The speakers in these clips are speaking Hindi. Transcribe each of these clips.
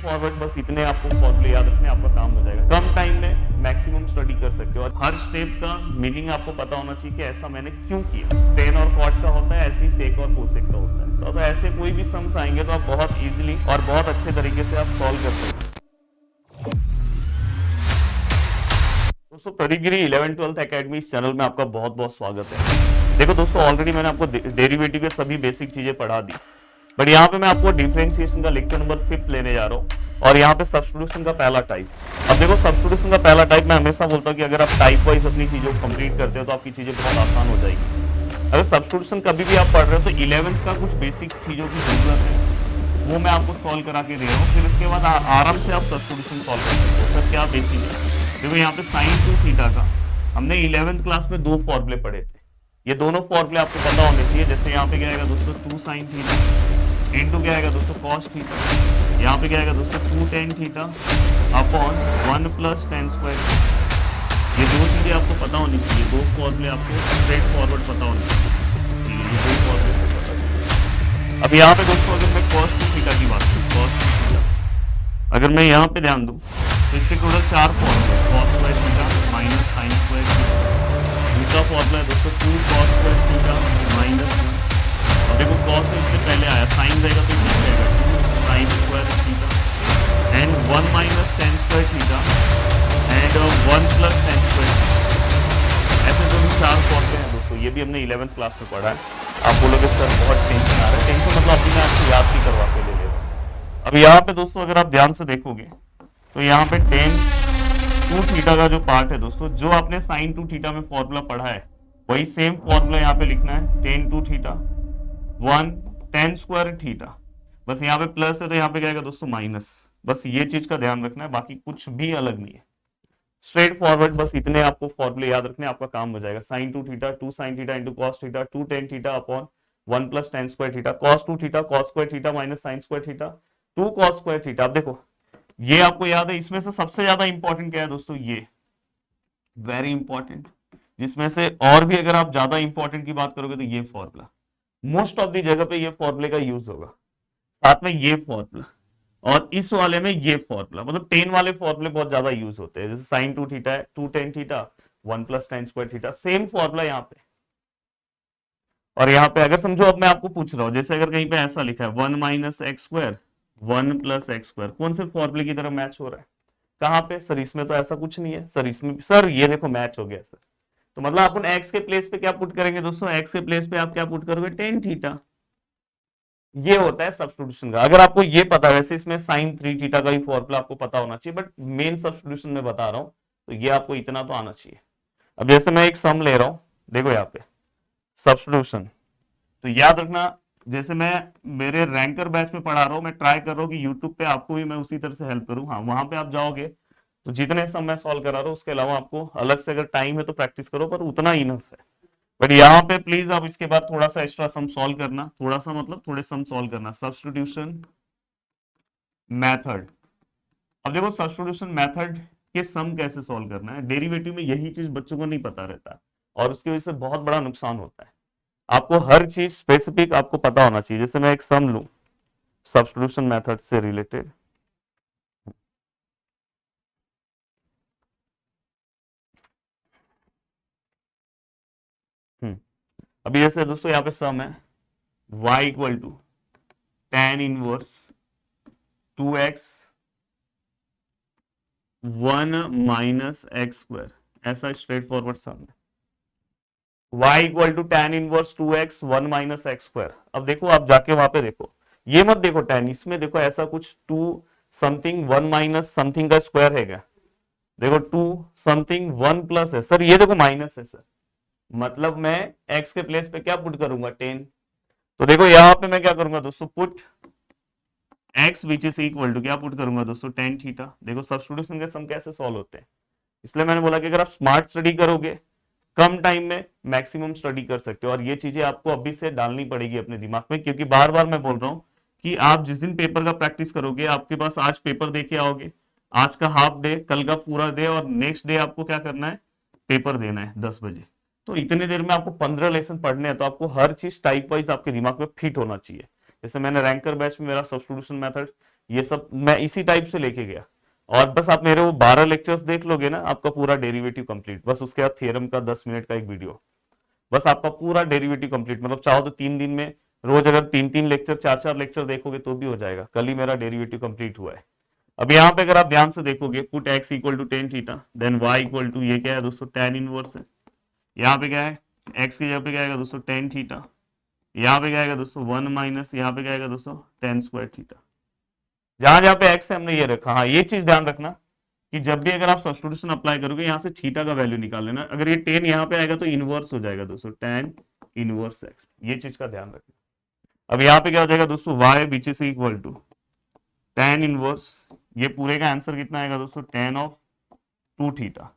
फॉरवर्ड बस इतने आपको फॉर्मूले याद रखने, आपका काम हो जाएगा। कम टाइम में मैक्सिमम स्टडी कर सकते हो और हर स्टेप का मीनिंग आपको पता होना चाहिए कि ऐसा मैंने क्यों किया। टेन और कॉट का होता है, ऐसे ही सेक और कोसेक का होता है। तो ऐसे कोई भी सम्स आएंगे तो आप बहुत इजीली और बहुत अच्छे तरीके से आप सॉल्व कर सकते हो। दोस्तों पेडिग्री 11th-12th एकेडमी इस चैनल में आपका बहुत बहुत स्वागत है। देखो दोस्तों, ऑलरेडी मैंने आपको डेरिवेटिव के सभी बेसिक चीजें पढ़ा दी, बट यहाँ पे मैं आपको डिफरेंशिएशन का लेक्चर नंबर 5 लेने जा रहा हूँ और यहाँ पे सब्स्टिट्यूशन का पहला टाइप। अब देखो सब्स्टिट्यूशन का पहला टाइप मैं हमेशा बोलता हूँ कि अगर आप टाइप वाइज अपनी चीजों को कंप्लीट करते हो तो आपकी चीजें बहुत आसान हो जाएगी। अगर सब्स्टिट्यूशन कभी भी आप पढ़ रहे हो तो 11th का कुछ बेसिक चीजों की जरूरत है, वो मैं आपको सॉल्व करा के दे रहा हूँ। फिर इसके बाद आराम से आप सब्स्टिट्यूशन सॉल्व कर सकते हो। सर क्या बेसिक है? देखो यहाँ पे साइन 2 थीटा का हमने 11th क्लास में 2 फॉर्मूले पढ़े थे। ये दोनों फॉर्मूले आपको पता होने चाहिए। जैसे यहाँ पे क्या आएगा दोस्तों 2 साइन थीटा इनटू क्या आएगा दोस्तों कॉस थीटा, यहाँ पे क्या आएगा दोस्तों 2 tan theta upon 1 plus tan square. ये दो चीजें आपको पता होनी चाहिए, दो फॉर्मूले आपको स्ट्रेट फॉरवर्ड पता होने चाहिए। ये दो फॉर्मूले को पता चाहिए। अब यहाँ पे दोस्तों अगर मैं cos 2 थीटा की बात करूँ, cos 2 थीटा अगर मैं यहाँ पे ध्यान दूँ तो इसके टोटल 4 फॉर्मूले, cos square theta minus sine square theta. दूसरा फॉर्मूला है दोस्तों 2 cos स्क्वायर थीटा माइनस 1। अब देखो cos इससे पहले आया, साइन जाएगा तो इसमें जाएगा 2 sign square theta and 1 minus tan square theta and 1 plus tan square. ऐसे जो 4 फॉर्मूले हैं दोस्तों, ये भी हमने 11th क्लास में पढ़ा है। आप बोलोगे सर बहुत टेंशन आ रहा है। टेंशन मतलब अभी मैं आपको याद भी करवा के ले ले रहा हूँ। अब यहाँ पे दोस्तों अगर आप ध्यान से देखोगे तो यहाँ पे tan 2 थीटा का जो पार्ट है दोस्तों, जो आपने साइन 2 थीटा में फॉर्मूला पढ़ा है वही सेम फॉर्मूला यहाँ पे लिखना है। tan 2 theta 1 tan square theta, बस यहाँ पे प्लस है तो यहाँ पे क्या आएगा दोस्तों माइनस। बस ये चीज का ध्यान रखना है, बाकी कुछ भी अलग नहीं है। स्ट्रेट फॉरवर्ड बस इतने आपको फॉर्मूले याद रखने, आपका काम हो जाएगा। Sine 2 theta 2 sine theta into cos theta 2 tan theta upon 1 plus tan square theta, cos 2 theta cos square theta minus sine square theta 2 cos square theta. अब देखो ये आपको याद है, इसमें से सबसे ज्यादा इंपॉर्टेंट क्या है दोस्तों, ये वेरी इंपॉर्टेंट। जिसमें से और भी अगर आप ज्यादा इंपॉर्टेंट की बात करोगे तो ये फॉर्मूला मोस्ट ऑफ दी जगह पे ये फॉर्मूले का यूज होगा। साथ में ये फॉर्मूला और इस वाले में ये फॉर्मूला, मतलब 10 वाले फॉर्मूले बहुत ज्यादा यूज होते हैं। जैसे साइन 2 थीटा है 2 tan theta 1 plus tan square theta, same formula यहाँ पे। और यहाँ पे अगर समझो अब मैं आपको पूछ रहा हूँ, जैसे अगर कहीं पे ऐसा लिखा है 1 minus x square 1 plus x square, कौन से फॉर्मूले की तरह मैच हो रहा है? कहाँ पे सर? इसमें तो ऐसा कुछ नहीं है सर। इसमें सर ये देखो मैच हो गया सर। तो मतलब अपन एक्स के प्लेस पे क्या पुट करेंगे दोस्तों? एक्स के प्लेस पे आप क्या पुट करोगे? tan theta. ये होता है सब्स्टिट्यूशन का। अगर आपको ये पता है, वैसे इसमें साइन 3 थीटा का ही फॉर्मूला आपको पता होना चाहिए, बट मेन सब्स्टिट्यूशन में बता रहा हूं तो ये आपको इतना तो आना चाहिए। अब जैसे मैं एक सम ले रहा हूं, देखो यहाँ पे सब्स्टिट्यूशन, तो याद रखना जैसे मैं मेरे रैंकर बैच में पढ़ा रहा हूँ, मैं ट्राई कर रहा हूँ कि यूट्यूब पे आपको भी मैं उसी तरह से हेल्प करूँ। हाँ, वहां पे आप जाओगे तो जितने सम मैं सॉल्व करा रहा हूँ उसके अलावा आपको अलग से अगर टाइम है तो प्रैक्टिस करो, पर उतना इनफ है। बट यहाँ पे प्लीज आप इसके बाद थोड़ा सा एक्स्ट्रा सम सॉल्व करना, थोड़ा सा मतलब थोड़े सम सॉल्व करना। Substitution method. अब देखो सब्स्टिट्यूशन मेथड के सम कैसे सॉल्व करना है, डेरिवेटिव में यही चीज बच्चों को नहीं पता रहता और उसकी वजह से बहुत बड़ा नुकसान होता है। आपको हर चीज स्पेसिफिक आपको पता होना चाहिए। जैसे मैं एक सम लू सब्स्टिट्यूशन मेथड से रिलेटेड, अभी जैसे दोस्तों यहाँ पे सम है y equal to tan inverse 2x 1 minus x square, ऐसा स्ट्रेट फॉरवर्ड सम है। y equal to tan inverse 2x 1 minus x square. अब देखो आप जाके वहां पे देखो, ये मत देखो tan, इसमें देखो ऐसा कुछ 2 समथिंग 1 माइनस समथिंग का स्क्वायर है क्या? देखो 2 समथिंग 1 प्लस है सर, ये देखो माइनस है सर, मतलब मैं x के प्लेस पे क्या पुट करूंगा? 10। तो देखो यहाँ पे मैं क्या करूंगा दोस्तों, put x which is equal to क्या पुट करूंगा दोस्तों? tan theta. देखो सब्स्टिट्यूशन के सम कैसे सॉल्व होते हैं, इसलिए मैंने बोला कि अगर आप स्मार्ट स्टडी करोगे कम टाइम में मैक्सिमम स्टडी कर सकते हो। और ये चीजें आपको अभी से डालनी पड़ेगी अपने दिमाग में, क्योंकि बार बार मैं बोल रहा हूँ कि आप जिस दिन पेपर का प्रैक्टिस करोगे, आपके पास आज पेपर देके आओगे, आज का हाफ डे, कल का पूरा डे और नेक्स्ट डे आपको क्या करना है? पेपर देना है 10 बजे। तो इतनी देर में आपको 15 लेसन पढ़ने हैं, तो आपको हर चीज टाइप वाइज आपके दिमाग में फिट होना चाहिए। जैसे मैंने रैंकर बैच में मेरा सब्स्टिट्यूशन मेथड ये सब मैं इसी टाइप से लेके गया। और बस आप मेरे वो 12 लेक्चर्स देख लोगे ना, आपका पूरा डेरिवेटिव कंप्लीट। बस उसके बाद थ्योरम का 10 मिनट का एक वीडियो, बस आपका पूरा डेरिवेटिव कंप्लीट। मतलब चाहो तो 3 दिन में रोज अगर 3-3 लेक्चर 4-4 लेक्चर देखोगे तो भी हो जाएगा। कल ही मेरा डेरिवेटिव कंप्लीट हुआ है। अब यहाँ पे अगर आप ध्यान से देखोगे, put x equal to tan theta, then y equal to, ये क्या है दोस्तों, tan इनवर्स है। यहाँ पे क्या है, x की जगह पे क्या आएगा दोस्तों, टेन थीटा। यहाँ पे क्या आएगा दोस्तों, 1 माइनस, यहाँ पे क्या आएगा दोस्तों, टेन स्क्वायर थीटा। जहां जहां पे x है हमने ये रखा। हाँ, ये चीज ध्यान रखना कि जब भी अगर आप सब्स्टिट्यूशन अप्लाई करोगे, यहाँ से थीटा का वैल्यू निकाल लेना। अगर ये टेन यहाँ पे आएगा तो इनवर्स हो जाएगा दोस्तों, tan इनवर्स x। ये चीज का ध्यान रखना। अब यहाँ पे क्या हो जाएगा दोस्तों, y which is equal to tan inverse, ये पूरे का आंसर कितना आएगा दोस्तों, tan ऑफ 2 थीटा।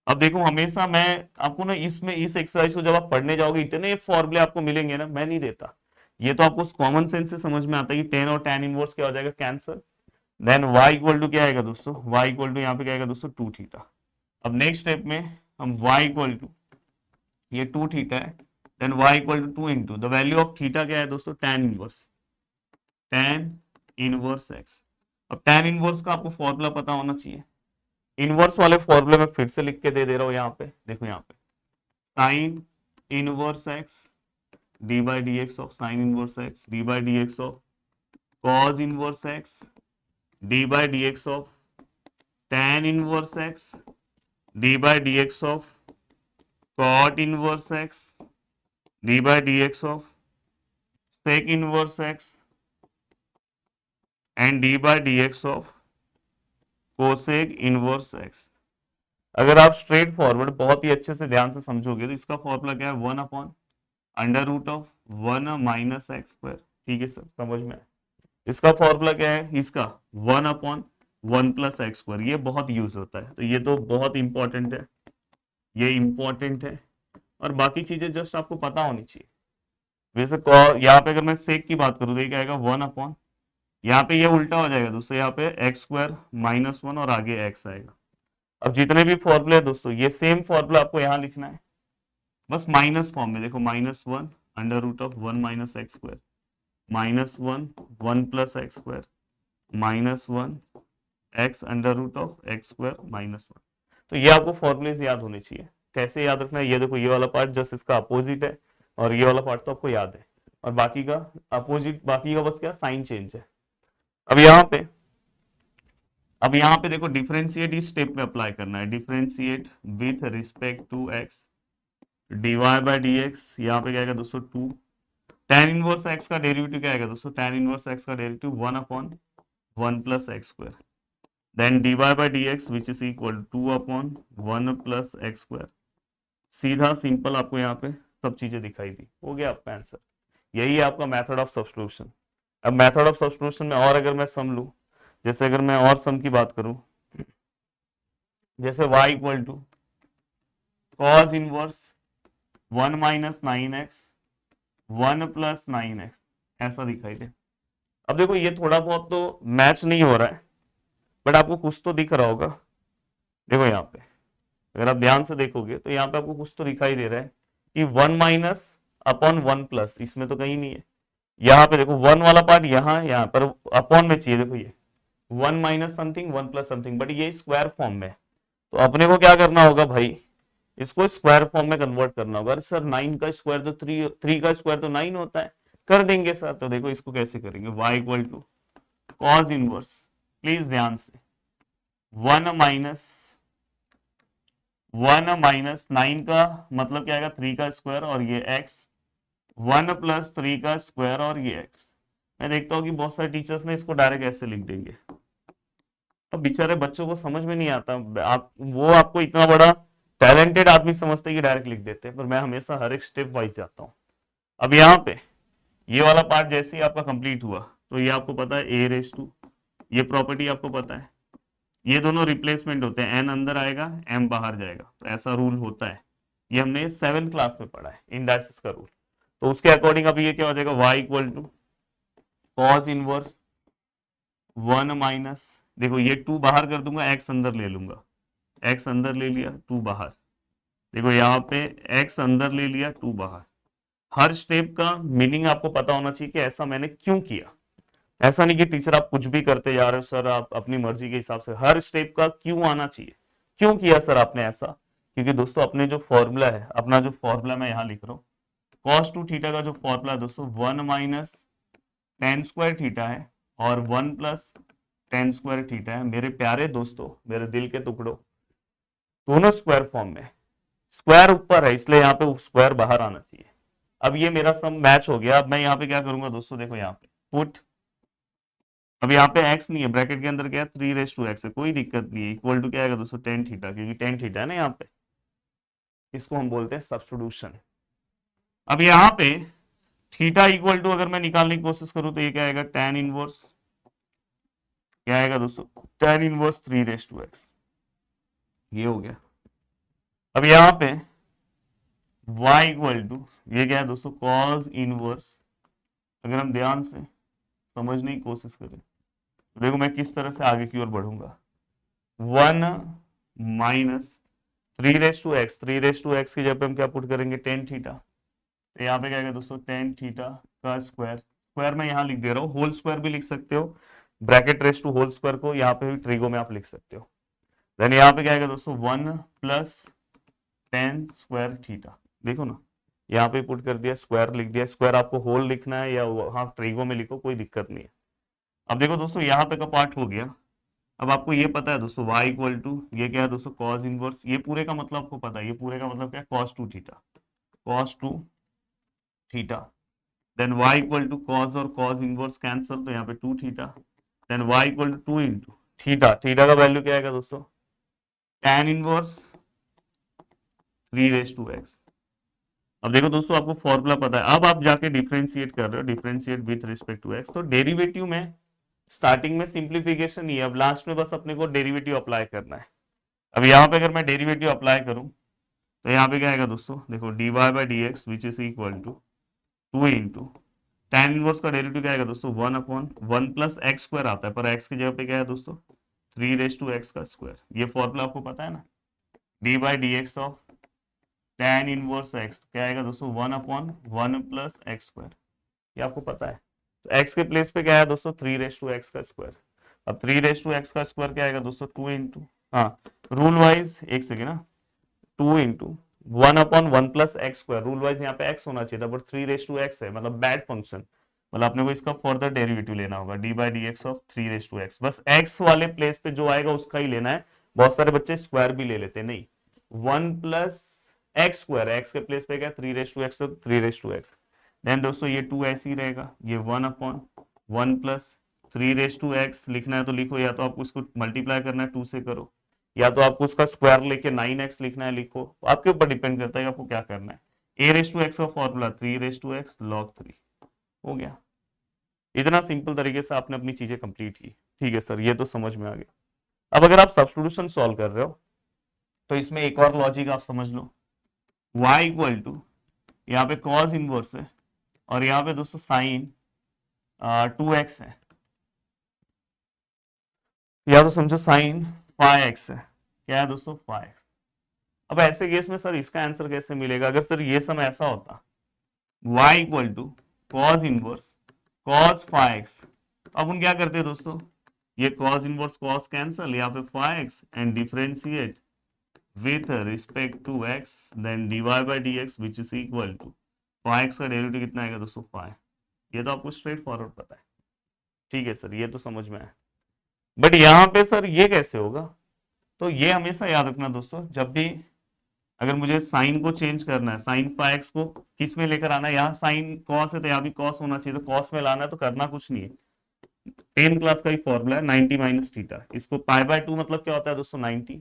अब देखो, हमेशा मैं आपको ना इसमें इस एक्सरसाइज को जब आप पढ़ने जाओगे, इतने फॉर्मूले आपको मिलेंगे ना, मैं नहीं देता। ये तो आपको कॉमन सेंस से समझ में आता है कि tan और tan इनवर्स क्या हो जाएगा, cancel. Then y equal to क्या आएगा दोस्तों, y इक्वल टू यहाँ पे क्या आएगा दोस्तों, 2 थीटा। अब नेक्स्ट स्टेप में हम y इक्वल टू, ये 2 थीटा है, then y equal to 2 into the value of theta क्या है दोस्तों, tan inverse, tan inverse x। अब tan इनवर्स का आपको फॉर्मूला पता होना चाहिए। इनवर्स वाले फॉर्मूले में फिर से लिख के दे रहा हूं। यहाँ पे देखो, यहाँ पे sine inverse x d by d x of sine inverse x d by d x of cos inverse x d by d x of tan inverse x d by d x of cot inverse x d by d x of sec inverse x and d by d x of cosec inverse x। अगर आप स्ट्रेट फॉरवर्ड बहुत ही अच्छे से ध्यान से समझोगे तो इसका फॉर्मूला क्या है, 1 upon under root of 1 minus x square. ठीक है सर, समझ में। इसका फॉर्मूला क्या है, इसका 1 अपॉन 1 प्लस एक्स स्क्वायर। ये बहुत यूज होता है, तो ये तो बहुत इंपॉर्टेंट है, ये इंपॉर्टेंट है। और बाकी चीजें जस्ट आपको पता होनी चाहिए। वैसे यहाँ पे अगर मैं सेक की बात करूँ तो ये क्या आएगा, 1 अपॉन, यहाँ पे ये उल्टा हो जाएगा दोस्तों, यहाँ पे एक्स स्क्वायर माइनस 1 और आगे एक्स आएगा। अब जितने भी फॉर्मूले हैं दोस्तों, ये सेम फॉर्मूला आपको यहाँ लिखना है, बस माइनस फॉर्म में। देखो, minus 1 under root of 1 minus x square, minus 1 1 plus x square, minus 1 x under root of x square minus 1। तो ये आपको फॉर्मूलेज याद होने चाहिए। कैसे याद रखना है, ये देखो, ये वाला पार्ट जस्ट इसका अपोजिट है और ये वाला पार्ट तो आपको याद है, और बाकी का अपोजिट, बाकी का बस क्या साइन चेंज है। अब यहाँ पे देखो, डिफरेंशिएट इस स्टेप में अप्लाई करना है। Differentiate with respect to x d y by d x. यहाँ पे क्या आएगा दोस्तों, 2 tan इनवर्स एक्स का डेरिवेटिव क्या आएगा दोस्तों, tan इनवर्स एक्स का derivative 1 upon 1 plus x square, then d y by d x which is equal 2 upon 1 plus x square. सीधा सिंपल आपको यहाँ पे सब चीजें दिखाई दी, हो गया आपका आंसर। यही है आपका मेथड ऑफ सब्स्टिट्यूशन। अब मेथड ऑफ सब्स्टिट्यूशन में और अगर मैं सम लूं, जैसे अगर मैं और सम की बात करूं, जैसे y equal to cos inverse 1 minus 9x 1 plus 9x, ऐसा दिखाई दे। अब देखो, ये थोड़ा बहुत तो मैच नहीं हो रहा है, बट आपको कुछ तो दिख रहा होगा। देखो यहाँ पे अगर आप ध्यान से देखोगे तो यहाँ पे आपको कुछ तो दिखाई दे रहा है कि 1 माइनस अपॉन 1 प्लस, इसमें तो कहीं नहीं है। यहाँ पे देखो 1 वाला पार्ट यहाँ पर अपॉन में चाहिए। देखो ये 1 minus something 1 plus something, but ये स्क्वायर फॉर्म में। तो अपने को क्या करना होगा भाई, इसको स्क्वायर फॉर्म में कन्वर्ट करना होगा। अरे सर 9 का स्क्वायर तो 3 का स्क्वायर तो 9 होता है, कर देंगे सर। तो देखो इसको कैसे करेंगे, y equal to cos inverse, please ध्यान से, 1 माइनस 9 का मतलब क्या आएगा, 3 का स्क्वायर और ये x, 1 प्लस 3 का स्क्वायर और ये x। मैं देखता हूँ कि बहुत सारे टीचर्स ने इसको डायरेक्ट ऐसे लिख देंगे। अब बेचारे बच्चों को समझ में नहीं आता, वो आपको इतना बड़ा टैलेंटेड आदमी समझते हैं कि डायरेक्ट लिख देते हैं, पर मैं हमेशा हर एक स्टेप वाइज जाता हूँ। अब यहाँ पे ये वाला पार्ट जैसे ही आपका कंप्लीट हुआ तो ये आपको पता है a रेज टू, ये प्रॉपर्टी आपको पता है, ये दोनों रिप्लेसमेंट होते हैं, n अंदर आएगा m बाहर जाएगा, तो ऐसा रूल होता है। ये हमने 7th क्लास में पढ़ा है, इंडाइसिस का रूल। तो उसके अकॉर्डिंग अभी ये क्या हो जाएगा, y equal to cos inverse 1 minus, देखो ये 2 बाहर कर दूंगा, x अंदर ले लूंगा, x अंदर ले लिया 2 बाहर, देखो यहाँ पे x अंदर ले लिया 2 बाहर। हर स्टेप का मीनिंग आपको पता होना चाहिए कि ऐसा मैंने क्यों किया। ऐसा नहीं कि टीचर आप कुछ भी करते जा रहे हो सर, आप अपनी मर्जी के हिसाब से, हर स्टेप का क्यों आना चाहिए, क्यों किया सर आपने ऐसा, क्योंकि दोस्तों अपने जो फॉर्मूला है, अपना जो फॉर्मूला मैं यहाँ लिख रहा हूँ, कॉस टू थीटा का जो फॉर्मूला है दोस्तों 1 माइनस टेन स्क्वायर थीटा है और 1 प्लस टेन स्क्वायर थीटा है। मेरे प्यारे दोस्तों, मेरे दिल के टुकड़ों, दोनों स्क्वायर फॉर्म में, स्क्वायर ऊपर है इसलिए यहाँ पे स्क्वायर बाहर आना चाहिए। अब ये मेरा सम मैच हो गया। अब मैं यहाँ पे क्या करूंगा दोस्तों, देखो यहाँ पे पुट, अब यहाँ पे x नहीं है, ब्रैकेट के अंदर क्या है 3 रेस टू x है, कोई दिक्कत नहीं है, इक्वल टू क्या आएगा दोस्तों टेन थीटा, क्योंकि टेन थीटा है ना यहाँ पे, इसको हम बोलते हैं सब्स्टिट्यूशन। अब यहाँ पे थीटा इक्वल टू अगर मैं निकालने की कोशिश करूं तो ये क्या आएगा, टेन इनवर्स, क्या आएगा दोस्तों tan inverse 3 raise to x, ये हो गया। अब यहाँ पे y इक्वल टू ये क्या है दोस्तों कॉस इनवर्स, अगर हम ध्यान से समझने की कोशिश करें तो देखो मैं किस तरह से आगे की ओर बढ़ूंगा, 1 minus 3 raise to x, 3 raise to x की जगह पे हम क्या पुट करेंगे टेन थीटा, तो यहाँ पे क्या आएगा दोस्तों टेन थीटा का स्क्वायर, स्क्वायर मैं यहाँ लिख दे रहा हूँ, होल स्क्वायर भी लिख सकते हो, bracket raise to whole square को यहाँ पे भी ट्रिगो में आप लिख सकते हो। देन यहाँ पे क्या आएगा दोस्तों 1 प्लस टेन स्क्वायर थीटा, देखो ना यहाँ पे पुट कर दिया, स्क्वायर लिख दिया, स्क्वायर आपको होल लिखना है या हाँ ट्रिगो में लिखो, कोई दिक्कत नहीं है। अब देखो दोस्तों यहाँ तक का पार्ट हो गया। अब आपको ये पता है दोस्तों y इक्वल टू ये क्या है दोस्तों कॉस इनवर्स, ये पूरे का मतलब आपको पता है, ये पूरे का मतलब क्या है cos two theta, cos two theta, then y equal to cos और कॉस इनवर्स कैंसिल, तो यहाँ पे two theta, then y equal to two into theta, theta का वैल्यू क्या आएगा दोस्तों tan inverse 3 raise to x। अब देखो दोस्तों आपको फॉर्मूला पता है, अब आप जाके डिफरेंशिएट कर रहे हो, differentiate with respect to x, तो डेरिवेटिव में स्टार्टिंग में सिंप्लीफिकेशन ही है, अब लास्ट में बस अपने को डेरिवेटिव अप्लाई करना है। अब यहाँ पे अगर मैं डेरिवेटिव अप्लाई करूं तो यहाँ पे क्या आएगा दोस्तों, देखो d y by d x which is equal to two into tan inverse का डेरिवेटिव क्या आएगा दोस्तों 1/1 प्लस एक्स स्क्वायर आता है, पर एक्स की जगह पे क्या है दोस्तों 3 रेस टू x का स्क्वायर, ये फॉर्मूला आपको पता है ना, D by d x of tan inverse x क्या आएगा दोस्तों 1/1 प्लस एक्स स्क्वायर, ये आपको पता है। तो x के प्लेस पे क्या है दोस्तों 3 रेस टू x का स्क्वायर, अब 3 रेस टू x का स्क्वायर क्या आएगा दोस्तों टू इंटू, हाँ रूल वाइज एक सेकेंड ना, two into 1/1 plus x square, rule wise यहाँ पे x होना चाहिए था बट 3 रेस टू x है, मतलब बैड फंक्शन, मतलब अपने को इसका फर्दर डेरिवेटिव लेना होगा, d by d x of 3 raise to x, बस x वाले प्लेस पे जो आएगा उसका ही लेना है। बहुत सारे बच्चे स्क्वायर भी ले लेते हैं, नहीं 1 प्लस एक्स स्क्वायर, एक्स के प्लेस पे क्या 3 रेस टू x, तो 3 रेस टू x, देन दोस्तों ये टू ऐसे ही रहेगा, ये 1/1 प्लस 3 रेस टू x लिखना है तो लिखो, या तो आपको इसको मल्टीप्लाई करना है 2 से करो, या तो आपको उसका स्क्वायर लेके 9x लिखना है लिखो, आपके ऊपर डिपेंड करता है आपको क्या करना है। a रेस टू x का formula 3 raise to x log 3, हो गया। इतना सिंपल तरीके से आपने अपनी चीजें कंप्लीट की, ठीक है सर ये तो समझ में आ गया। अब अगर आप सब्स्टिट्यूशन सॉल्व कर रहे हो तो इसमें एक और लॉजिक आप समझ लो, y इक्वल टू यहाँ पे कॉस इनवर्स है और यहाँ पे दोस्तों साइन 2x है, या तो समझो साइन 5x है, क्या है दोस्तों 5। अब ऐसे केस में सर इसका आंसर कैसे मिलेगा, अगर सर ये सम ऐसा होता y equal to cos inverse cos 5x, अब हम क्या करते हैं दोस्तों, ये कॉस इनवर्स कॉस कैंसल, यहाँ पे 5x and differentiate with respect to x, then dy by d x which is equal to 5x का डेरिवेटिव कितना आएगा दोस्तों 5, ये तो आपको स्ट्रेट फॉरवर्ड पता है, ठीक है सर ये तो समझ में आया। बट यहाँ पे सर ये कैसे होगा, तो ये हमेशा याद रखना दोस्तों, जब भी अगर मुझे साइन को चेंज करना है, साइन 5x को किस में लेकर आना है, यहाँ साइन कॉस है तो यहाँ भी कॉस होना चाहिए, तो कॉस में लाना है, तो करना कुछ नहीं है, 10 क्लास का ही फॉर्मूला है 90 माइनस थीटा, इसको पाई बाय 2 मतलब क्या होता है दोस्तों 90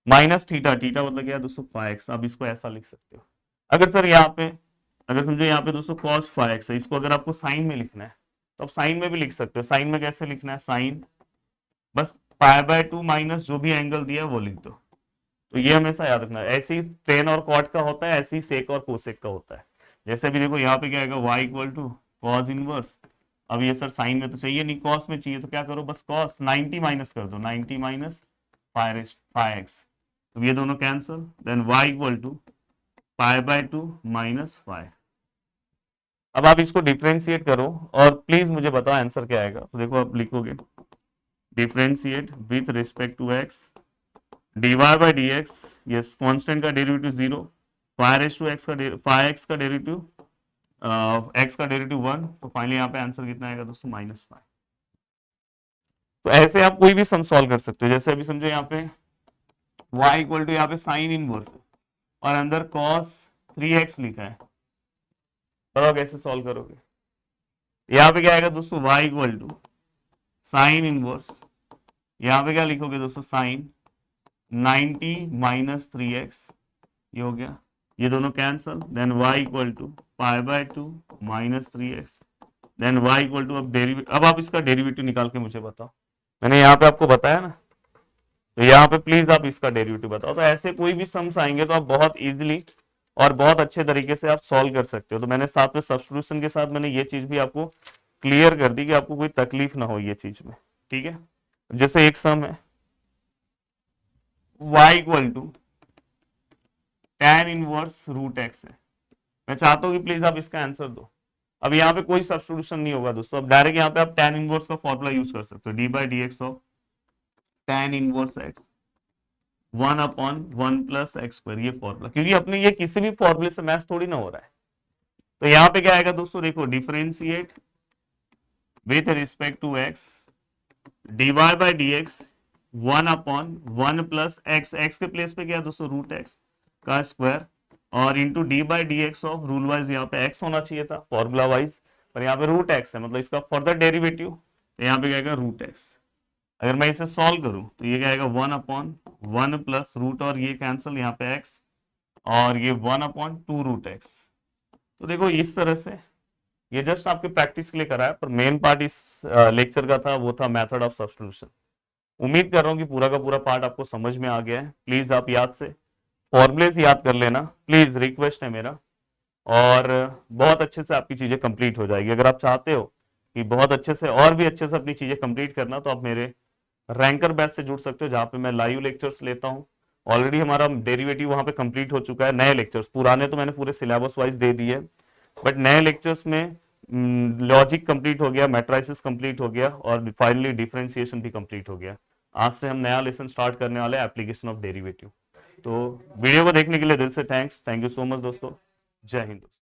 माइनस थीटा, थीटा मतलब क्या है दोस्तों 5x, अब इसको ऐसा लिख सकते हो। अगर सर यहाँ पे अगर समझो यहाँ पे दोस्तों cos 5x है, इसको अगर आपको साइन में लिखना है तो आप साइन में भी लिख सकते हो, साइन में कैसे लिखना है, साइन बस पाई बाय 2 माइनस जो भी एंगल दिया है वो लिख दो, तो ये हमेशा याद रखना है। ऐसे ही टेन और कॉट का होता है, ऐसे ही सेक और कोसेक का होता है। जैसे भी देखो यहाँ पे क्या आएगा y equal to cos inverse, अब ये सर साइन में तो चाहिए नहीं कॉस में चाहिए, तो क्या करो बस कॉस 90 माइनस कर दो, 90 माइनस 5x, तो ये दोनों cancel, then y equal to pi by 2 minus 5, अब आप इसको डिफ्रेंशिएट करो और प्लीज मुझे बताओ आंसर क्या आएगा। तो देखो आप लिखोगे differentiate with respect to x dy by d x, yes constant का derivative 0, five raise to x का फाइव एक्स का डेरिवेटिव एक्स का डेरिवेटिव 1, तो फाइनली यहाँ पे आंसर कितना आएगा दोस्तों -5। तो ऐसे आप कोई भी सम सॉल्व कर सकते हो। जैसे अभी समझो यहाँ पे y इक्वल टू यहाँ पे साइन इनवर्स और अंदर cos 3x लिखा है, बताओ कैसे सॉल्व करोगे। यहाँ पे क्या आएगा दोस्तों y equal to sine inverse, यहाँ पे क्या लिखोगे दोस्तों साइन 90 माइनस 3x, ये हो गया, ये दोनों cancel, then y equal to pi by 2 minus 3x, then y equal to अब डेरिवेटिव, अब आप इसका डेरिवेटिव निकाल के मुझे बताओ। मैंने यहाँ पे आपको बताया ना, तो यहाँ पे प्लीज आप इसका डेरिवेटिव बताओ। तो ऐसे कोई भी सम्स आएंगे तो आप बहुत इजीली और बहुत अच्छे तरीके से आप सॉल्व कर सकते हो। तो मैंने साथ में सब्स्टिट्यूशन के साथ मैंने ये चीज भी आपको क्लियर कर दी कि आपको कोई तकलीफ ना हो ये चीज में, ठीक है। जैसे एक सम है y equal to tan inverse root x है, मैं चाहता हूँ कि प्लीज आप इसका आंसर दो। अब यहाँ पे कोई सब्स्टिट्यूशन नहीं होगा दोस्तों, अब डायरेक्ट यहाँ पे आप tan इनवर्स का फॉर्मूला यूज कर सकते हो, D by d x of tan inverse x 1/1 plus x square, ये फॉर्मूला, क्योंकि अपने ये किसी भी फॉर्मूले से मैच थोड़ी ना हो रहा है। तो यहाँ पे क्या आएगा दोस्तों, देखो differentiate with respect to x dy by d x 1/1 plus x, x के प्लेस पे क्या है दोस्तों रूट एक्स का स्क्वायर, और into d by d x of rule wise यहाँ पे एक्स होना चाहिए था फॉर्मूला वाइज, पर यहाँ पे रूट एक्स है, मतलब इसका फर्दर डेरिवेटिव, तो यहाँ पे क्या आएगा रूट एक्स। अगर मैं इसे सॉल्व करूं तो ये क्या आएगा 1/1 प्लस रूट, और ये कैंसिल यहाँ पे एक्स, और ये 1/2 रूट एक्स। तो देखो इस तरह से, ये जस्ट आपके प्रैक्टिस के लिए करा है, पर मेन पार्ट इस लेक्चर का था वो था मेथड ऑफ सब्स्टिट्यूशन। उम्मीद कर रहा हूँ कि पूरा का पूरा पार्ट आपको समझ में आ गया है। प्लीज आप याद से फॉर्मुलेस याद कर लेना, प्लीज रिक्वेस्ट है मेरा, और बहुत अच्छे से आपकी चीजें कंप्लीट हो जाएगी। अगर आप चाहते हो कि बहुत अच्छे से और भी अच्छे से अपनी चीजें कंप्लीट करना, तो आप मेरे रैंकर बैच से जुड़ सकते हो, जहां पे मैं लाइव लेक्चर्स लेता हूं। ऑलरेडी हमारा डेरिवेटिव वहां पे कंप्लीट हो चुका है, नए लेक्चर्स, पुराने तो मैंने पूरे सिलेबस वाइज दे दिए, बट नए लेक्चर्स में लॉजिक कंप्लीट हो गया, मैट्रिसेस कंप्लीट हो गया, और फाइनली डिफरेंशिएशन भी कंप्लीट हो गया। आज से हम नया लेसन स्टार्ट करने वाले हैं, एप्लीकेशन ऑफ डेरिवेटिव। तो वीडियो को देखने के लिए दिल से thanks, thank you so much दोस्तों, जय हिंद।